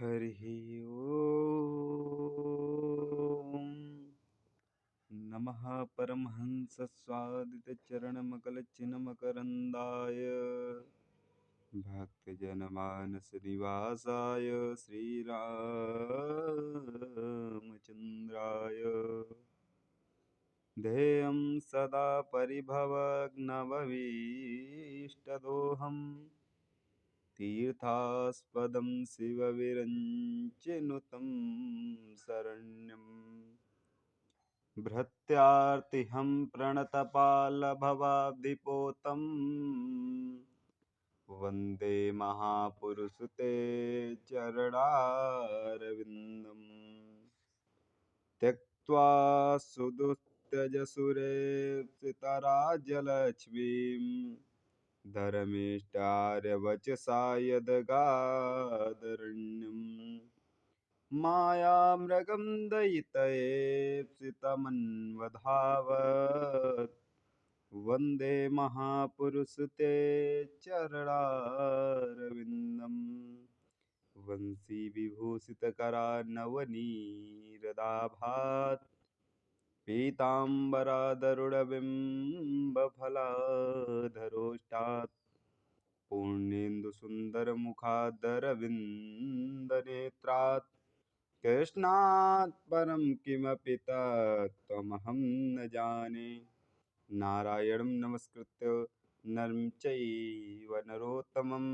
हरिः ओम् नमः परमहंसस्वादितचरणमकलच्चिन्मकरन्दाय भक्तजनमानसनिवासाय श्रीरामचन्द्राय ध्येयं सदा परिभवग्नभवीष्टदोहम् तीर्थास्पदं शिवविरञ्चिनुतं शरण्यम् भृत्यार्तिहं प्रणतपालभवाब्धिपोतम् वन्दे महापुरुषते चरणारविन्दम् त्यक्त्वा सुदुस्त्यजसुरेप्सितराज्यलक्ष्मीम् धर्मेष्टार्यवचसा यदगादरण्यम् मायामृगं दयितयेप्सितमन्वधावत् वन्दे महापुरुषते चरणारविन्दम् वंशी विभूषितकरान्नवनीरदाभात् पीताम्बरादरुणबिम्बफलाधरोष्टात् पूर्णेन्दुसुन्दरमुखादरविन्दनेत्रात् कृष्णात् परं किमपि तत्त्वमहं न जाने नारायणं नमस्कृत्य नरं चैव नरोत्तमं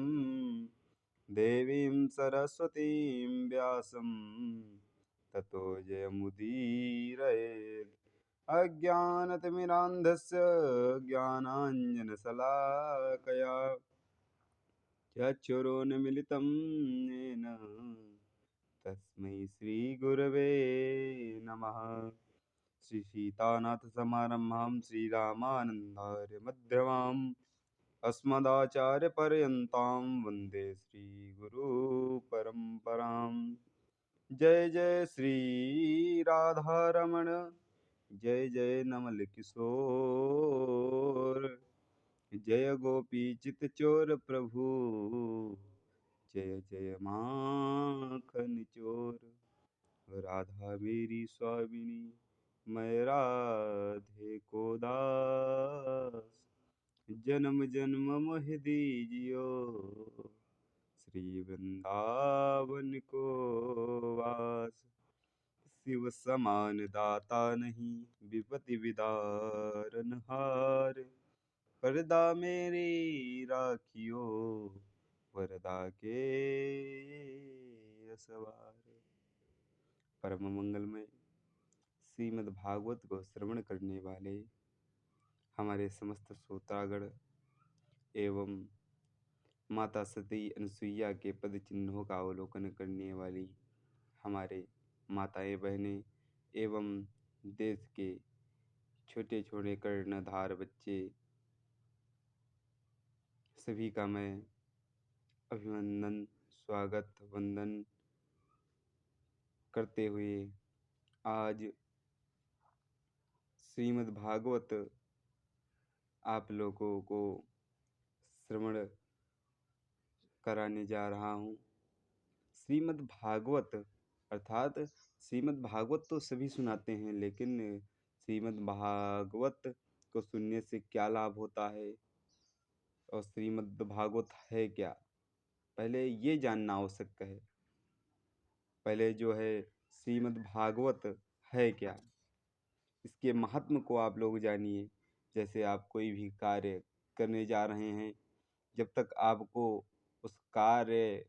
देवीं सरस्वतीं व्यासं ततो जयमुदीरयेत् अज्ञानतिमिरान्धस्य ज्ञानाञ्जनशलाकया चक्षुरुन्मीलितं येन तस्मै श्रीगुरवे नमः। श्रीसीतानाथसमारम्भां श्रीरामानन्दार्यमध्यमाम् अस्मदाचार्यपर्यन्तां वन्दे श्रीगुरुपरम्पराम्। जय जय श्रीराधारमण जय जय नमल किशोर जय गोपीचितचोर प्रभु जय जय माखन चोर राधा मेरी स्वामिनी मैं राधे को दास जन्म जन्म मोह दीजियो श्री वृंदावन को वास। शिव समान दाता नहीं विपति विदारन हार परदा मेरी राखियो वरदा के असवार। परम मंगलमय श्रीमद् भागवत को श्रवण करने वाले हमारे समस्त श्रोतागण एवं माता सती अनुसुईया के पद चिन्हों का अवलोकन करने वाली हमारे माताएं बहनें एवं देश के छोटे छोटे कर्णधार बच्चे सभी का मैं अभिनंदन स्वागत वंदन करते हुए आज श्रीमद् भागवत आप लोगों को श्रवण कराने जा रहा हूँ। श्रीमद् भागवत अर्थात श्रीमद् भागवत तो सभी सुनाते हैं, लेकिन श्रीमद् भागवत को सुनने से क्या लाभ होता है और श्रीमद् भागवत है क्या, पहले ये जानना आवश्यक है। पहले जो है श्रीमद् भागवत है क्या, इसके महात्म को आप लोग जानिए। जैसे आप कोई भी कार्य करने जा रहे हैं, जब तक आपको उस कार्य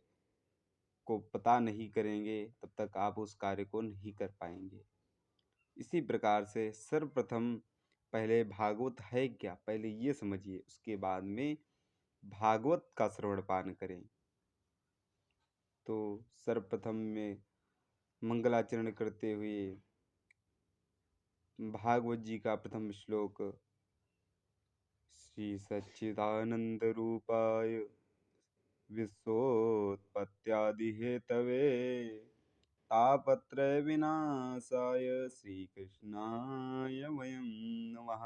को पता नहीं करेंगे तब तक आप उस कार्य को नहीं कर पाएंगे। इसी प्रकार से सर्वप्रथम पहले भागवत है क्या पहले ये समझिए, उसके बाद में भागवत का श्रवण पान करें। तो सर्वप्रथम में मंगलाचरण करते हुए भागवत जी का प्रथम श्लोक श्री सच्चिदानंद रूपाय विश्वोत्पत्त्यादि हेतवे तापत्रय विनाशाय श्री कृष्णाय वयं नमः।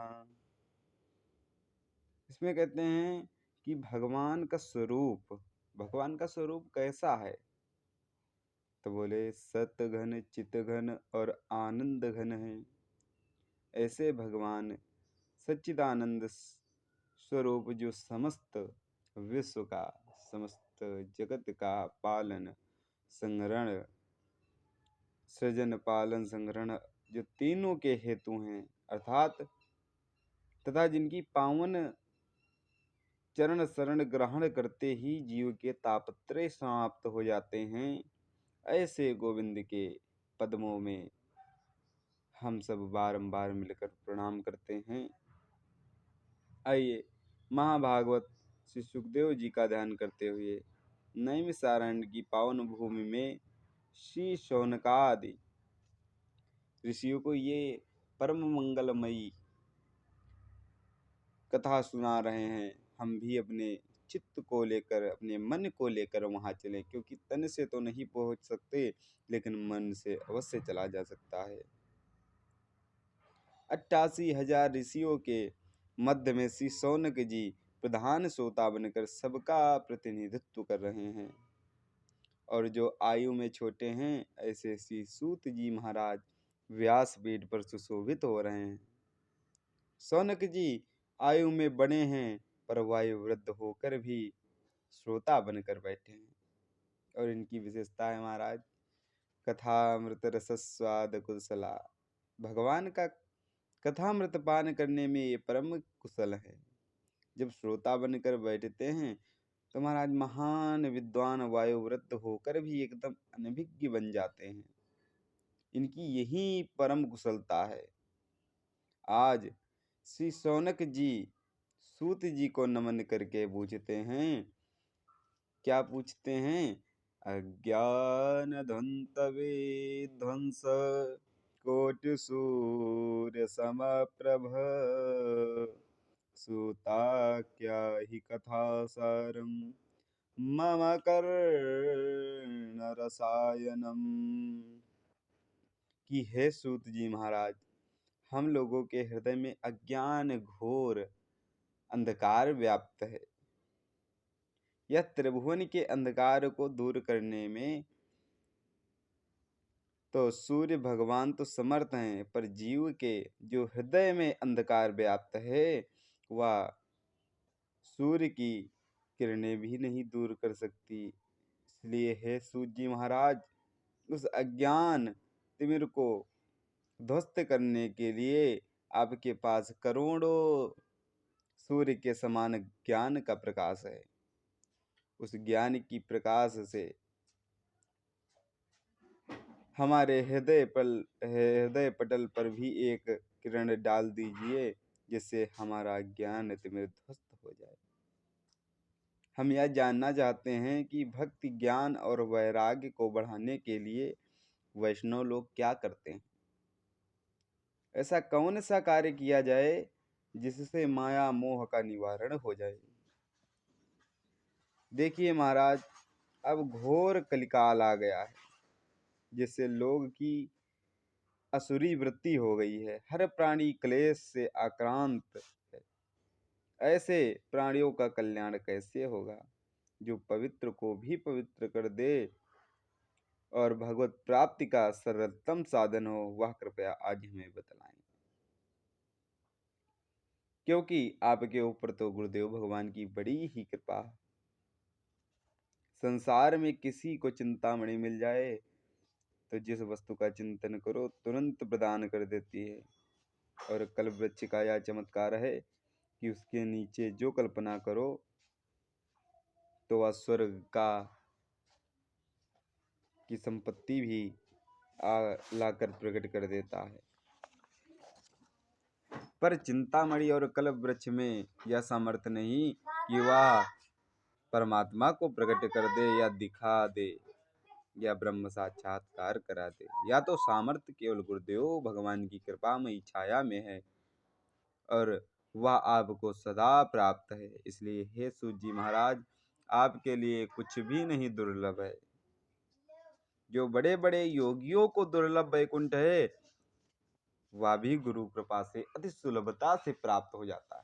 इसमें कहते हैं कि भगवान का स्वरूप कैसा है। तो बोले सत घन चित घन और आनंद घन है। ऐसे भगवान सच्चिदानंद स्वरूप जो समस्त विश्व का, समस्त जगत का पालन संग्रहण, सृजन पालन संग्रहण जो तीनों के हेतु हैं, अर्थात तथा जिनकी पावन चरण शरण ग्रहण करते ही जीव के तापत्रय समाप्त हो जाते हैं, ऐसे गोविंद के पद्मों में हम सब बारंबार मिलकर प्रणाम करते हैं। आइए महाभागवत श्री सुखदेव जी का ध्यान करते हुए नैमिषारण्य की पावन भूमि में श्री शौनकादि ऋषियों को ये परम मंगलमयी कथा सुना रहे हैं। हम भी अपने चित्त को लेकर, अपने मन को लेकर वहाँ चलें, क्योंकि तन से तो नहीं पहुँच सकते, लेकिन मन से अवश्य चला जा सकता है। 88,000 ऋषियों के मध्य में श्री शौनक जी प्रधान श्रोता बनकर सबका प्रतिनिधित्व कर रहे हैं। और जो आयु में छोटे हैं, ऐसे श्री सूत जी महाराज व्यासपीठ पर सुशोभित हो रहे हैं। शौनक जी आयु में बड़े हैं, पर वायु वृद्ध होकर भी श्रोता बनकर बैठे हैं। और इनकी विशेषता है महाराज, कथामृत रसस्वाद कुशला। भगवान का कथामृत पान करने में ये परम कुशल है। जब श्रोता बनकर बैठते हैं तो महाराज महान विद्वान वायुवृत्त होकर भी एकदम अनभिज्ञ बन जाते हैं। इनकी यही परम कुशलता है। आज श्री शौनक जी सूत जी को नमन करके पूछते हैं, क्या पूछते हैं? अज्ञान ध्वंत विध्वंस कोटि सूर्य समप्रभ, सूता क्या ही कथा सारम मम कर्ण रसायनम। कि हे सूत जी महाराज, हम लोगों के हृदय में अज्ञान घोर अंधकार व्याप्त है। यह त्रिभुवन के अंधकार को दूर करने में तो सूर्य भगवान तो समर्थ हैं, पर जीव के जो हृदय में अंधकार व्याप्त है, वह सूर्य की किरणें भी नहीं दूर कर सकती। इसलिए हे सूत जी महाराज, उस अज्ञान तिमिर को ध्वस्त करने के लिए आपके पास करोड़ों सूर्य के समान ज्ञान का प्रकाश है। उस ज्ञान की प्रकाश से हमारे हृदय पटल पर भी एक किरण डाल दीजिए, जिससे हमारा ज्ञान तिमिर ध्वस्त हो जाए। हम यह जानना चाहते हैं कि भक्ति, ज्ञान और वैराग्य को बढ़ाने के लिए वैष्णव लोग क्या करते हैं। ऐसा कौन सा कार्य किया जाए जिससे माया मोह का निवारण हो जाए। देखिए महाराज, अब घोर कलिकाल आ गया है, जिससे लोग की असुरी वृत्ति हो गई है। हर प्राणी क्लेश से आक्रांत है। ऐसे प्राणियों का कल्याण कैसे होगा? जो पवित्र को भी पवित्र कर दे और भगवत प्राप्ति का सरलतम साधन हो, वह कृपया आज हमें बतलाएं। क्योंकि आपके ऊपर तो गुरुदेव भगवान की बड़ी ही कृपा है। संसार में किसी को चिंतामणि मिल जाए तो जिस वस्तु का चिंतन करो तुरंत प्रदान कर देती है। और कल्पवृक्ष का यह चमत्कार है कि उसके नीचे जो कल्पना करो तो वह स्वर्ग का की संपत्ति भी लाकर प्रकट कर देता है। पर चिंतामणि और कल्पवृक्ष में यह सामर्थ्य नहीं कि वह परमात्मा को प्रकट कर दे या दिखा दे या ब्रह्म साक्षात्कार करा दे। या तो सामर्थ्य केवल गुरुदेव भगवान की कृपामयी छाया में है और वह आपको सदा प्राप्त है। इसलिए हे सूत जी महाराज, आपके लिए कुछ भी नहीं दुर्लभ है। जो बड़े बड़े योगियों को दुर्लभ वैकुंठ है, वह भी गुरु कृपा से अति सुलभता से प्राप्त हो जाता है।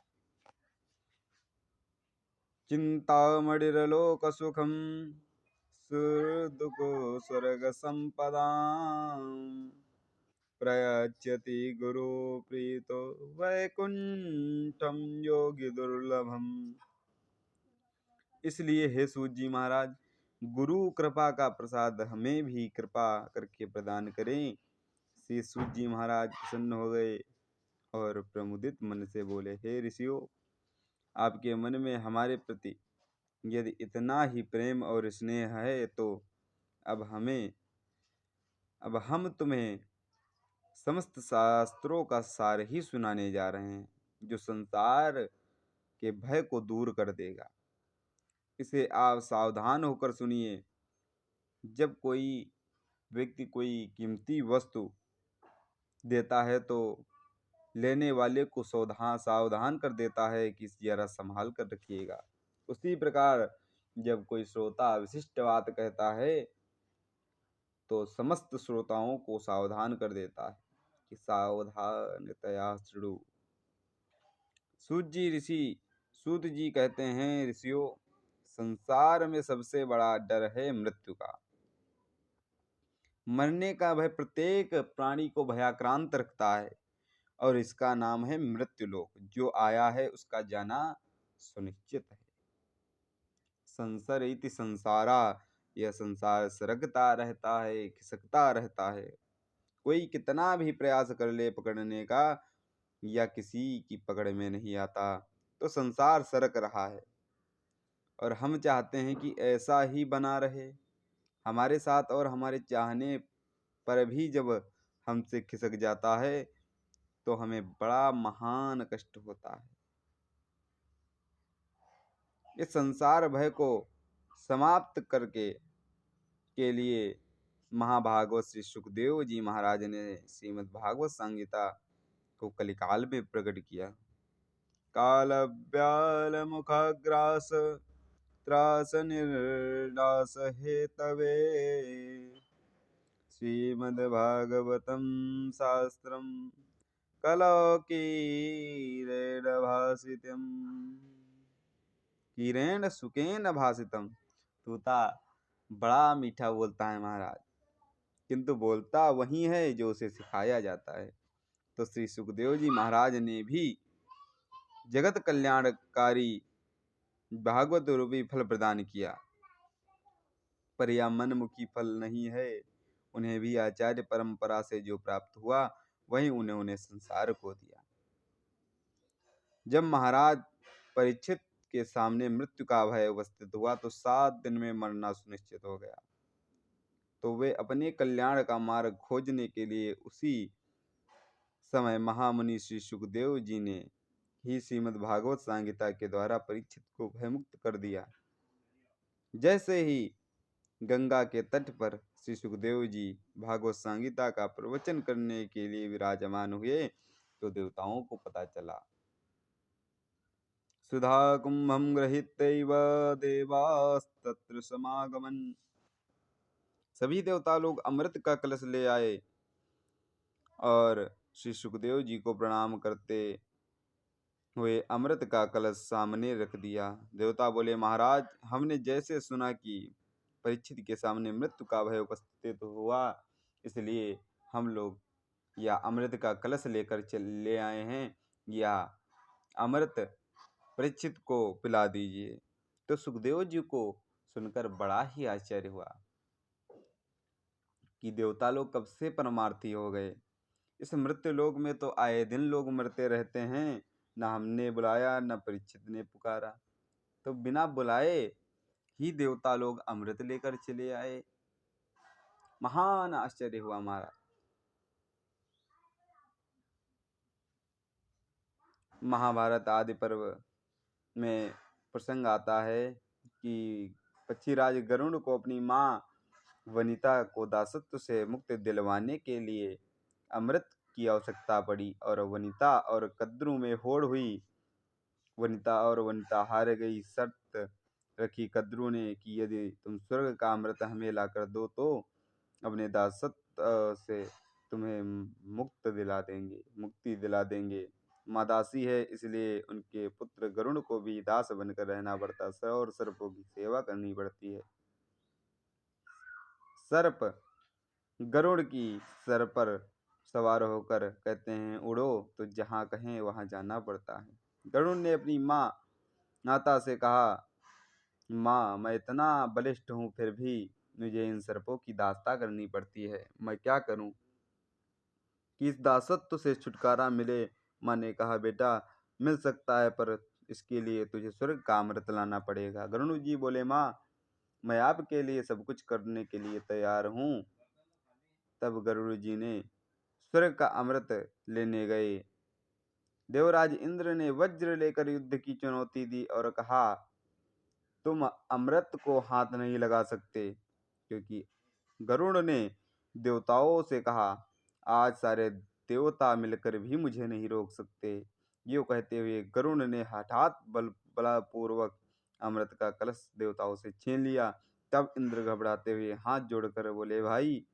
चिंतामणिर्लोक सुखम सुहृदुको स्वर्गसम्पदाम् प्रयच्छति गुरुप्रीतो वैकुण्ठं योगी दुर्लभम्। इसलिए हे सूत जी महाराज, गुरु कृपा का प्रसाद हमें भी कृपा करके प्रदान करें। श्री सूत जी महाराज प्रसन्न हो गए और प्रमुदित मन से बोले, हे ऋषियों, आपके मन में हमारे प्रति यदि इतना ही प्रेम और स्नेह है तो अब हम तुम्हें समस्त शास्त्रों का सार ही सुनाने जा रहे हैं, जो संसार के भय को दूर कर देगा। इसे आप सावधान होकर सुनिए। जब कोई व्यक्ति कोई कीमती वस्तु देता है तो लेने वाले को सावधान कर देता है कि जरा संभाल कर रखिएगा। उसी प्रकार जब कोई श्रोता विशिष्ट बात कहता है तो समस्त श्रोताओं को सावधान कर देता है कि सावधानतया शृणु। सूत जी कहते हैं, ऋषियों, संसार में सबसे बड़ा डर है मृत्यु का। मरने का भय प्रत्येक प्राणी को भयाक्रांत रखता है और इसका नाम है मृत्युलोक। जो आया है उसका जाना सुनिश्चित है। संसर इति संसारा, यह संसार सरकता रहता है, खिसकता रहता है। कोई कितना भी प्रयास कर ले पकड़ने का, या किसी की पकड़ में नहीं आता। तो संसार सरक रहा है और हम चाहते हैं कि ऐसा ही बना रहे हमारे साथ, और हमारे चाहने पर भी जब हमसे खिसक जाता है तो हमें बड़ा महान कष्ट होता है। इस संसार भय को समाप्त करके के लिए महाभागवत श्री सुखदेव जी महाराज ने श्रीमद् भागवत संहिता को कलिकाल में प्रकट किया। काल व्याल मुखग्रास त्रास निर्दास हेतवे श्रीमद्भागवतं शास्त्रं कलौ कीरेण सुकेन भासितम। तूता बड़ा मीठा बोलता है महाराज, किंतु बोलता वही है जो उसे सिखाया जाता है। तो श्री सुखदेव जी महाराज ने भी जगत कल्याणकारी भागवत रूपी फल प्रदान किया, पर यह मनमुखी फल नहीं है। उन्हें भी आचार्य परंपरा से जो प्राप्त हुआ वही उन्होंने संसार को दिया। जब महाराज परीक्षित के सामने मृत्यु का भय उपस्थित हुआ तो 7 दिन में मरना सुनिश्चित हो गया। तो वे अपने कल्याण का मार्ग खोजने के लिए उसी समय महामुनि श्री सुखदेव जी ने ही श्रीमद् भागवत संहिता के द्वारा परीक्षित को भयमुक्त कर दिया। जैसे ही गंगा के तट पर श्री सुखदेव जी भागवत संहिता का प्रवचन करने के लिए विराजमान हुए तो देवताओं को पता चला। सुधा कुंभं गृहीत्वैव देवास्तत्र समागमन्। सभी देवता लोग अमृत का कलश ले आए और श्री सुखदेव जी को प्रणाम करते हुए अमृत का कलश सामने रख दिया। देवता बोले, महाराज, हमने जैसे सुना कि परीक्षित के सामने मृत्यु का भय उपस्थित हुआ, इसलिए हम लोग या अमृत का कलश लेकर ले आए हैं, या अमृत परीक्षित को पिला दीजिए। तो सुखदेव जी को सुनकर बड़ा ही आश्चर्य हुआ कि देवता लोग कब से परमार्थी हो गए। इस मृत्यु लोक में तो आए दिन लोग मरते रहते हैं, न हमने बुलाया न परीक्षित ने पुकारा, तो बिना बुलाए ही देवता लोग अमृत लेकर चले आए। महान आश्चर्य हुआ हमारा। महाभारत आदि पर्व में प्रसंग आता है कि पक्षीराज गरुड़ को अपनी माँ वनिता को दासत्व से मुक्त दिलवाने के लिए अमृत की आवश्यकता पड़ी, और वनिता और कद्रू में होड़ हुई। वनिता हार गई। शर्त रखी कद्रू ने कि यदि तुम स्वर्ग का अमृत हमें लाकर दो तो अपने दासत्व से तुम्हें मुक्ति दिला देंगे। माँ दासी है, इसलिए उनके पुत्र गरुड़ को भी दास बनकर रहना पड़ता है और सर्पों की सेवा करनी पड़ती है। सर्प गरुड़ की सर पर सवार होकर कहते हैं उड़ो, तो जहाँ कहें वहाँ जाना पड़ता है। गरुड़ ने अपनी माता से कहा, माँ, मैं इतना बलिष्ठ हूँ, फिर भी मुझे इन सर्पों की दास्ता करनी पड़ती है। मैं क्या करूँ कि इस दासत्व से छुटकारा मिले। माँ ने कहा, बेटा, मिल सकता है, पर इसके लिए तुझे स्वर्ग का अमृत लाना पड़ेगा। गरुड़ जी बोले, माँ, मैं आपके लिए सब कुछ करने के लिए तैयार हूँ। तब गरुड़ जी ने स्वर्ग का अमृत लेने गए। देवराज इंद्र ने वज्र लेकर युद्ध की चुनौती दी और कहा, तुम अमृत को हाथ नहीं लगा सकते, क्योंकि गरुड़ ने देवताओं से कहा, आज सारे देवता मिलकर भी मुझे नहीं रोक सकते। यूं कहते हुए गरुड़ ने हठात बलपूर्वक अमृत का कलश देवताओं से छीन लिया। तब इंद्र घबराते हुए हाथ जोड़कर बोले, भाई,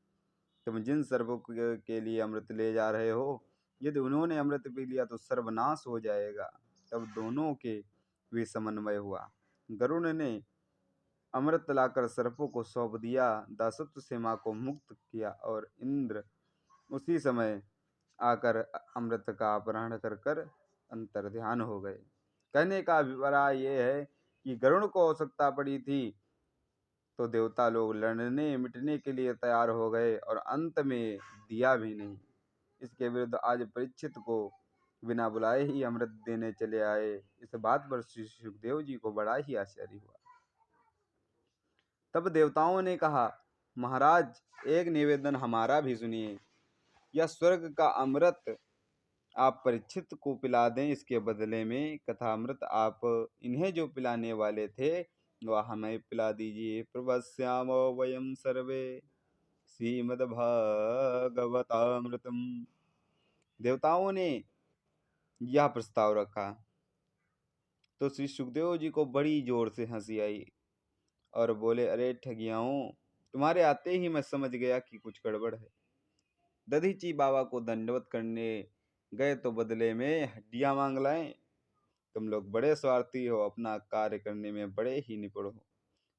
तुम जिन सर्वों के लिए अमृत ले जा रहे हो, यदि उन्होंने अमृत पी लिया तो सर्वनाश हो जाएगा। तब दोनों के वे समन्वय हुआ। गरुड़ ने अमृत लाकर सर्पों को सौंप दिया, दासत्व से मां को मुक्त किया और इंद्र उसी समय आकर अमृत का अपहरण कर कर अंतर ध्यान हो गए। कहने का अभिप्राय यह है कि गरुड़ को आवश्यकता पड़ी थी तो देवता लोग लड़ने मिटने के लिए तैयार हो गए और अंत में दिया भी नहीं। इसके विरुद्ध आज परीक्षित को बिना बुलाए ही अमृत देने चले आए। इस बात पर श्री सुखदेव जी को बड़ा ही आश्चर्य हुआ। तब देवताओं ने कहा, महाराज, एक निवेदन हमारा भी सुनिए। यह स्वर्ग का अमृत आप परीक्षित को पिला दें, इसके बदले में कथामृत आप इन्हें जो पिलाने वाले थे वह हमें पिला दीजिए। प्रवस्यामो वयम सर्वे श्रीमद्भागवतामृतम। देवताओं ने यह प्रस्ताव रखा तो श्री सुखदेव जी को बड़ी जोर से हंसी आई और बोले, अरे ठगियाओं, तुम्हारे आते ही मैं समझ गया कि कुछ गड़बड़ है। दधीची बाबा को दंडवत करने गए तो बदले में हड्डियां मांग लाए। तुम लोग बड़े स्वार्थी हो, अपना कार्य करने में बड़े ही निपुण हो।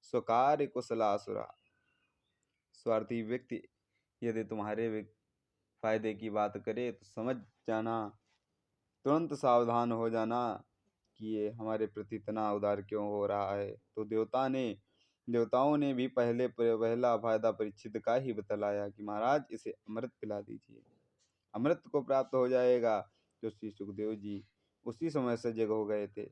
स्वकार्य कुशलासुरा। स्वार्थी व्यक्ति यदि तुम्हारे फायदे की बात करे तो समझ जाना, तुरंत सावधान हो जाना कि ये हमारे प्रति इतना उदार क्यों हो रहा है। तो देवताओं ने भी पहला फायदा परीक्षित का ही बतलाया कि महाराज, इसे अमृत पिला दीजिए, अमृत को प्राप्त हो जाएगा। जो श्री सुखदेव जी उसी समय सजग हो गए थे।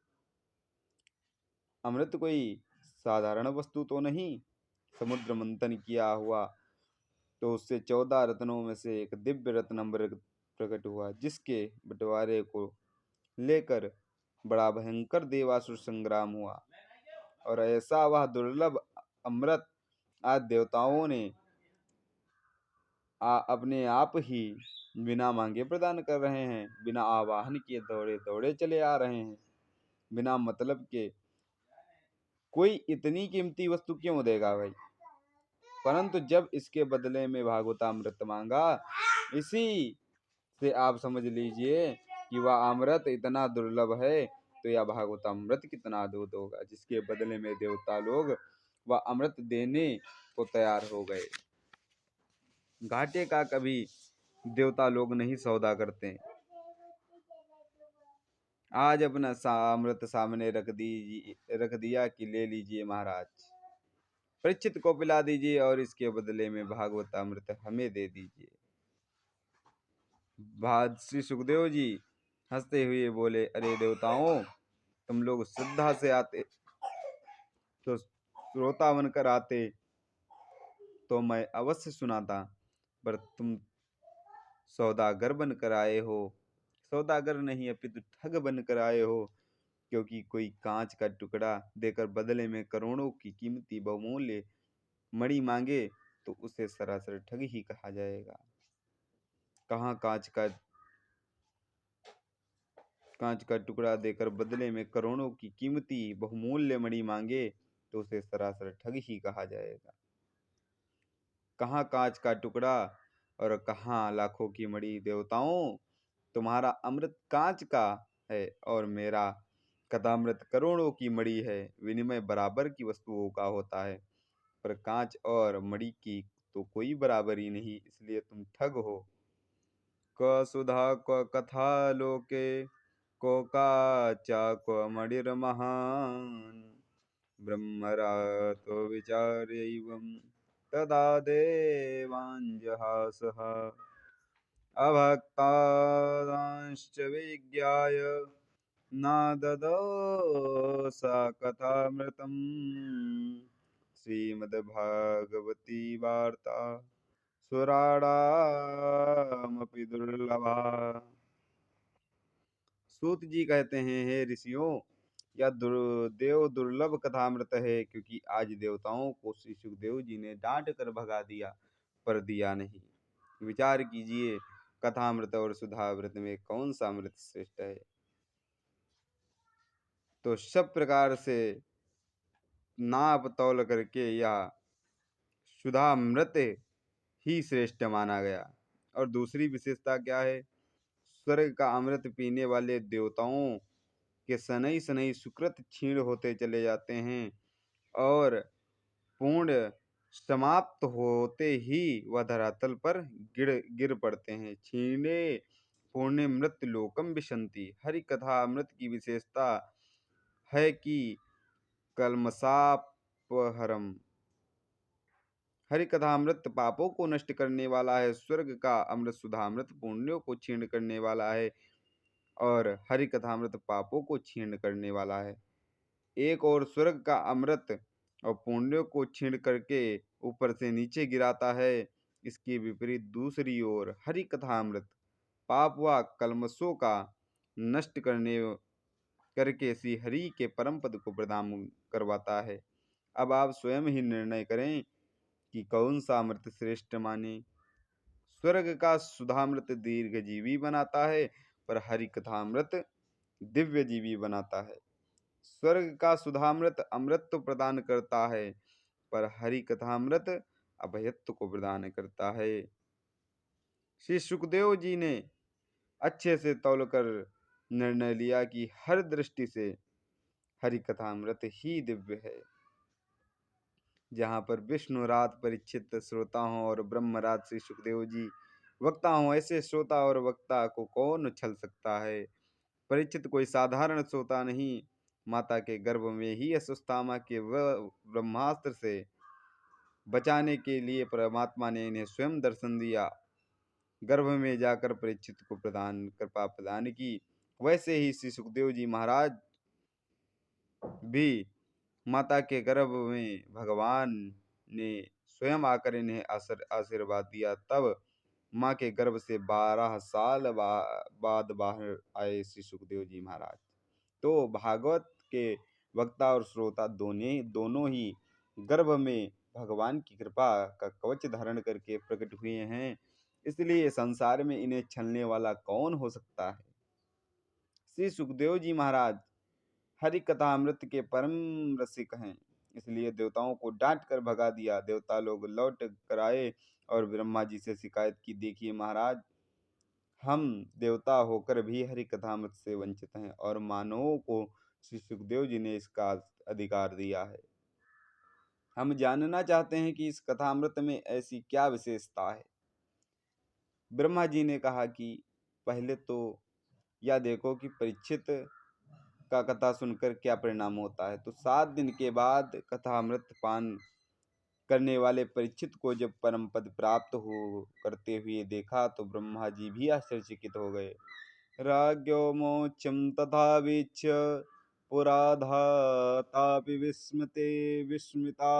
अमृत कोई साधारण वस्तु तो नहीं, समुद्र मंथन किया हुआ तो उससे 14 रत्नों में से एक दिव्य रत्न अमृत प्रकट हुआ, जिसके बंटवारे को लेकर बड़ा भयंकर देवासुर संग्राम हुआ। और ऐसा वह दुर्लभ अमृत आज देवताओं ने अपने आप ही बिना मांगे प्रदान कर रहे हैं। बिना आवाहन किए दौड़े दौड़े चले आ रहे हैं। बिना मतलब के कोई इतनी कीमती वस्तु क्यों देगा भाई। परंतु जब इसके बदले में भागवतामृत मांगा, इसी से आप समझ लीजिए कि वह अमृत इतना दुर्लभ है, तो यह भागवतामृत कितना अद्भुत होगा, जिसके बदले में देवता लोग वह अमृत देने को तैयार हो गए। घाटे का कभी देवता लोग नहीं सौदा करते। आज अपना अमृत सामने रख दिया कि ले लीजिए महाराज, परीक्षित को पिला दीजिए और इसके बदले में भागवतामृत हमें दे दीजिए। श्री सुखदेव जी हंसते हुए बोले, अरे देवताओं, तुम लोग श्रद्धा से आते तो श्रोता बनकर आते तो मैं अवश्य सुनाता, पर तुम सौदागर बनकर आए हो। सौदागर नहीं, अपितु ठग बनकर आए हो, क्योंकि कोई कांच का टुकड़ा देकर बदले में करोड़ों की कीमती बहुमूल्य मणि मांगे तो उसे सरासर ठग ही कहा जाएगा। कहाँ कांच का टुकड़ा देकर बदले में करोड़ों की कीमती बहुमूल्य मणि मांगे तो उसे सरासर ठग ही कहा जाएगा। कहाँ कांच का टुकड़ा और कहाँ लाखों की मणि। देवताओं, तुम्हारा अमृत कांच का है और मेरा कथामृत करोड़ों की मणि है। विनिमय बराबर की वस्तुओं का होता है, पर कांच और मणि की तो कोई बराबरी नहीं, इसलिए तुम ठग हो। क सुधा क कथा लोके, को काचा क्व मणिर्महान्। ब्रह्मरातो विचार्यैवं तदा देवाञ्जहासः। अभक्तादांश्च विज्ञाय न ददौ सा कथामृतम्। श्रीमद्भागवती वार्ता सुराणामपि दुर्लभा। सूत जी कहते हैं, हे ऋषियों, यह देव दुर्लभ कथामृत है, क्योंकि आज देवताओं को श्री सुखदेव जी ने डांट कर भगा दिया, पर दिया नहीं। विचार कीजिए, कथामृत और सुधामृत में कौन सा अमृत श्रेष्ठ है? तो सब प्रकार से नाप तौल करके यह सुधामृत ही श्रेष्ठ माना गया। और दूसरी विशेषता क्या है? स्वर्ग का अमृत पीने वाले देवताओं के शनैः शनैः सुकृत क्षीण होते चले जाते हैं, और पूर्ण समाप्त होते ही वह धरातल पर गिर गिर पड़ते हैं। क्षीणे पूर्णे मृत लोकम विशंति। हरि कथा अमृत की विशेषता है कि कल्मषापहरम। हरि कथा अमृत पापों को नष्ट करने वाला है, स्वर्ग का अमृत सुधामृत पुण्यों को क्षीण करने वाला है, और हरि कथामृत पापों को क्षीण करने वाला है। एक और स्वर्ग का अमृत और पुण्यों को छीण करके ऊपर से नीचे गिराता है, इसके विपरीत दूसरी ओर हरि कथामृत पाप व कल्मशों का नष्ट करने करके श्री हरि के परम पद को प्रदान करवाता है। अब आप स्वयं ही निर्णय करें कि कौन सा अमृत श्रेष्ठ माने। स्वर्ग का सुधामृत दीर्घजीवी बनाता है, पर हरि कथामृत दिव्य जीवी बनाता है। स्वर्ग का सुधामृत अमृत प्रदान करता है, पर हरि कथामृत अभयत्व को प्रदान करता है। श्री सुखदेव जी ने अच्छे से तौलकर निर्णय लिया कि हर दृष्टि से हरि कथामृत ही दिव्य है। जहाँ पर विष्णुरात परीक्षित श्रोता हों और ब्रह्मरात श्री सुखदेव जी वक्ता हों, ऐसे श्रोता और वक्ता को कौन छल सकता है? परीक्षित कोई साधारण श्रोता नहीं, माता के गर्भ में ही अश्वत्थामा के ब्रह्मास्त्र से बचाने के लिए परमात्मा ने इन्हें स्वयं दर्शन दिया, गर्भ में जाकर परीक्षित को कृपा प्रदान की। वैसे ही श्री सुखदेव जी महाराज भी माता के गर्भ में भगवान ने स्वयं आकर इन्हें आशीर्वाद दिया, तब माँ के गर्भ से 12 साल बाद बाहर आए श्री सुखदेव जी महाराज। तो भागवत के वक्ता और श्रोता दोनों ही गर्भ में भगवान की कृपा का कवच धारण करके प्रकट हुए हैं, इसलिए संसार में इन्हें छलने वाला कौन हो सकता है? श्री सुखदेव जी महाराज हरि कथा अमृत के परम रसिक हैं, इसलिए देवताओं को डांट कर भगा दिया। देवता लोग लौट कर आए और ब्रह्मा जी से शिकायत की, देखिए महाराज, हम देवता होकर भी हरि कथामृत से वंचित हैं, और मानवों को श्री सुखदेव जी ने इसका अधिकार दिया है। हम जानना चाहते हैं कि इस कथामृत में ऐसी क्या विशेषता है। ब्रह्मा जी ने कहा कि पहले तो यह देखो कि परीक्षित का कथा सुनकर क्या परिणाम होता है। तो 7 दिन के बाद कथामृत पान करने वाले परीक्षित को जब परम पद प्राप्त हो करते हुए देखा, तो ब्रह्मा जी भी आश्चर्यचकित हो गए। राज्ञो मोक्षं तथा वीक्ष्य पुराधातापि विस्मिता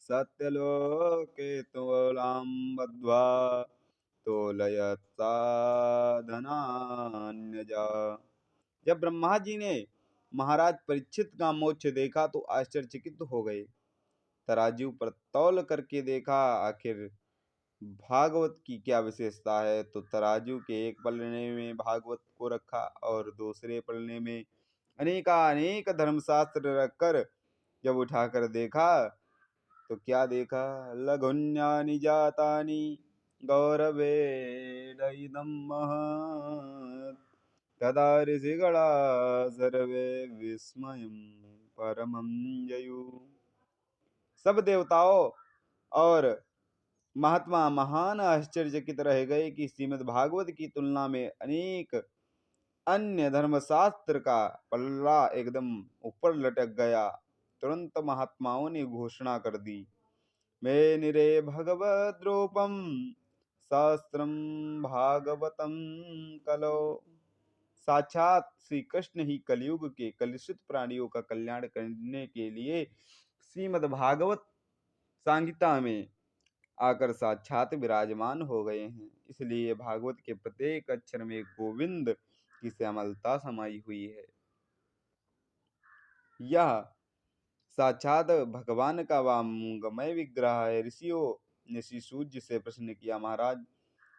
सत्यलोके तुलां बद्ध्वा तोलयत्साधनान्यजा। जब ब्रह्मा जी ने महाराज परीक्षित का मोक्ष देखा तो आश्चर्यचकित हो गए। तराजू पर तौल करके देखा, आखिर भागवत की क्या विशेषता है। तो तराजू के एक पलड़े में भागवत को रखा और दूसरे पलड़े में अनेक धर्मशास्त्र रखकर जब उठाकर देखा, तो क्या देखा? लघुन्यानि जातानि गौरवेणइदं महत्। तदा ऋषिगणा सर्वे विस्मयं परमं जयु। सब देवताओं और महात्मा महान आश्चर्यचकित रह गए कि श्रीमद् भागवत की तुलना में अनेक अन्य धर्मशास्त्र का पल्ला एकदम ऊपर लटक गया। तुरंत महात्माओं ने घोषणा कर दी, मे निरे भगवद रूपम शास्त्रम भागवतम कलो। साक्षात श्री कृष्ण ही कलयुग के कलुषित प्राणियों का कल्याण करने के लिए श्रीमद् भागवत संहिता में आकर साक्षात विराजमान हो गए हैं। इसलिए भागवत के प्रत्येक अक्षर में गोविंद की श्यामलता समाई हुई है। यह साक्षात भगवान का वांगमय विग्रह है। ऋषियों ने श्री सूर्य से प्रश्न किया, महाराज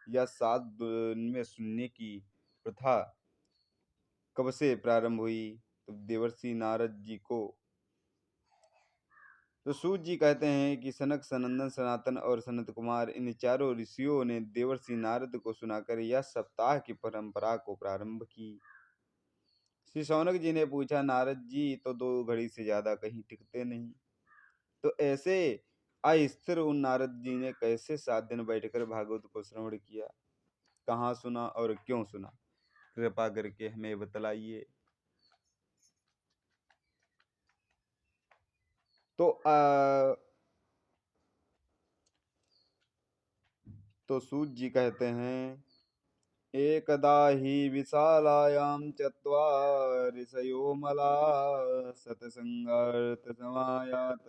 यह 7 दिन में सुनने की प्रथा कब से प्रारंभ हुई? तो देवर्षि नारद जी को तो सूत जी कहते हैं कि सनक, सनंदन, सनातन और सनत कुमार इन चारों ऋषियों ने देवर्षि नारद को सुनाकर यह सप्ताह की परंपरा को प्रारंभ की। श्री शौनक जी ने पूछा, नारद जी तो 2 घड़ी से ज्यादा कहीं टिकते नहीं, तो ऐसे अस्थिर उन नारद जी ने कैसे 7 दिन बैठकर भागवत को श्रवण किया? कहाँ सुना और क्यों सुना? कृपा करके हमें बतलाइए। तो सूत जी कहते हैं, एकदा हि विशालायां चत्वारिशयो मला सत्संगार्थसमायात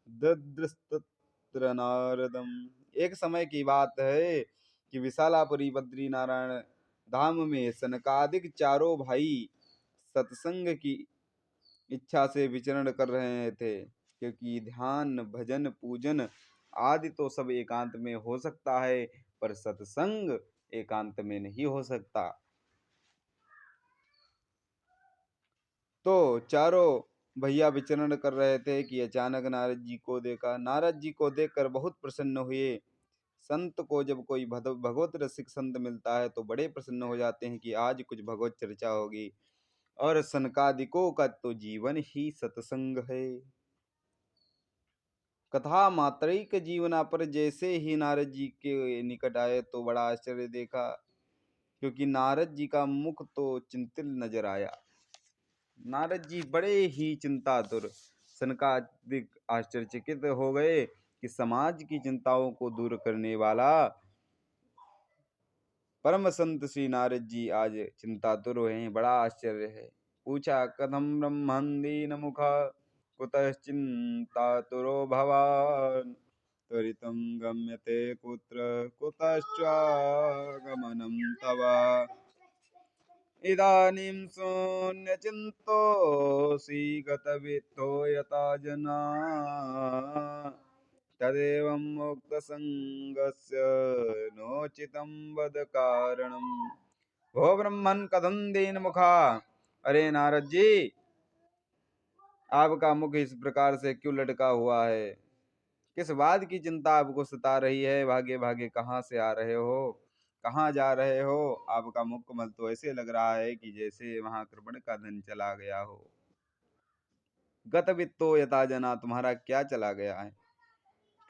ददृस्तत्र नारदम। एक समय की बात है कि विशालापुरी बद्री नारायण धाम में सनकादिक चारों भाई सत्संग की इच्छा से विचरण कर रहे थे, क्योंकि ध्यान, भजन, पूजन आदि तो सब एकांत में हो सकता है, पर सत्संग एकांत में नहीं हो सकता। तो चारों भैया विचरण कर रहे थे कि अचानक नारद जी को देखा। नारद जी को देखकर बहुत प्रसन्न हुए। संत को जब कोई भगवत रसिक संत मिलता है तो बड़े प्रसन्न हो जाते हैं कि आज कुछ भगवत चर्चा होगी। और सनकादिकों का तो जीवन ही सत्संग है। कथा मात्रिक जीवना पर जैसे ही नारद जी के निकट आए तो बड़ा आश्चर्य देखा, क्योंकि नारद जी का मुख तो चिंतिल नजर आया। नारद जी बड़े ही चिंतातुर, सनकादिक आश्चर्यचकित हो गए कि समाज की चिंताओं को दूर करने वाला परम संत श्री नारद जी आज चिंतातुर हुए हैं। बड़ा आश्चर्य है। पूछा, कथम ब्रह्मन् दीन मुखा कुतश्चिंतातुरो भवान् त्वरितं गम्यते कुत्र कुतश्चागमनं तव। इदानीं शून्यचिन्तोऽसि गतवित्तो यथा जना तदेवं मुक्तसङ्गस्य नोचितं वद कारणम्। भो ब्रह्मन् कथं दीन मुखा। अरे नारद जी, आपका मुख इस प्रकार से क्यों लटका हुआ है? किस बात की चिंता आपको सता रही है? भागे भागे कहाँ से आ रहे हो? कहाँ जा रहे हो? आपका मुखमल तो ऐसे लग रहा है कि जैसे वहां कृपण का धन चला गया हो। गत वित्तो यथा जना, तुम्हारा क्या चला गया है?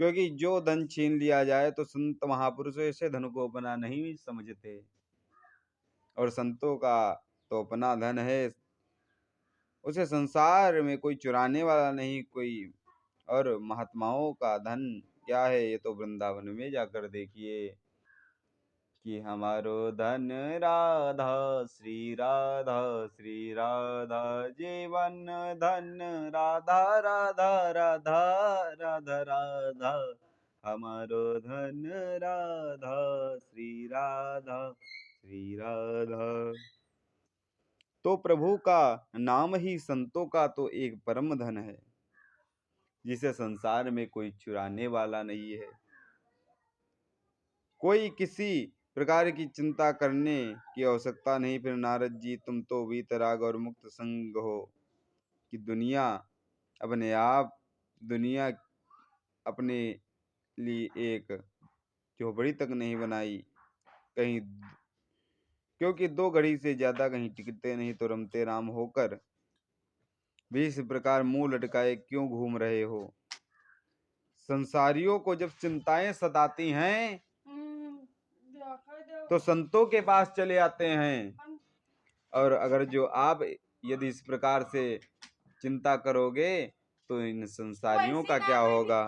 क्योंकि जो धन छीन लिया जाए तो संत महापुरुष ऐसे धन को अपना नहीं समझते, और संतों का तो अपना धन है, उसे संसार में कोई चुराने वाला नहीं कोई। और महात्माओं का धन क्या है, ये तो वृंदावन में जाकर देखिए कि हमारो धन राधा श्री राधा, श्री राधा जीवन धन राधा राधा राधा राधा राधा, हमारो धन राधा श्री राधा, श्री राधा। तो प्रभु का नाम ही संतों का तो एक परम धन है, जिसे संसार में कोई चुराने वाला नहीं है। कोई किसी प्रकार की चिंता करने की आवश्यकता नहीं। फिर नारद जी, तुम तो वीतराग और मुक्त संग हो कि दुनिया अपने आप, दुनिया अपने लिए एक झोपड़ी तक नहीं बनाई कहीं, क्योंकि 2 घड़ी से ज्यादा कहीं टिकते नहीं, तो रमते राम होकर भी इस प्रकार मुंह लटकाए क्यों घूम रहे हो? संसारियों को जब चिंताएं सताती हैं तो संतों के पास चले आते हैं। और अगर जो आप यदि इस प्रकार से चिंता करोगे तो इन संसारियों का क्या होगा।